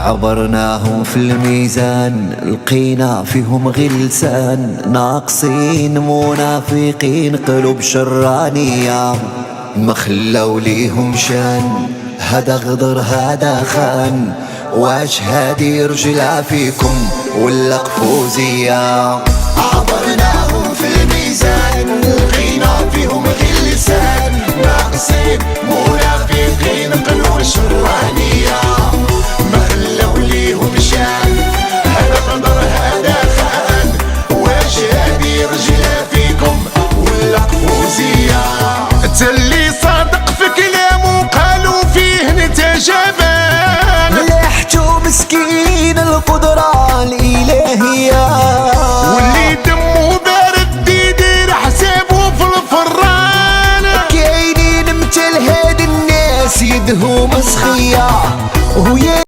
عبرناهم في الميزان لقينا فيهم غلسان ناقصين منافقين قلوب شرانية ما خلوا ليهم شان. هذا غدر هذا خان واش هادي رجلها فيكم ولا قفوزية؟ عبرناهم في الميزان لقينا فيهم غلسان ناقصين منافقين قلوب شرانية ما خلوا ليهم شان. هذا غدر هذا خان واش هادي رجلها فيكم ولا قفوزية؟ تلي صادق في كلامه قالوا فيه انت جبان مليحتو مسكين القدرة الإلهية واللي دمه بارد يدير حسابه في الفران. كاينين مثل هاد الناس يدهم سخية وهي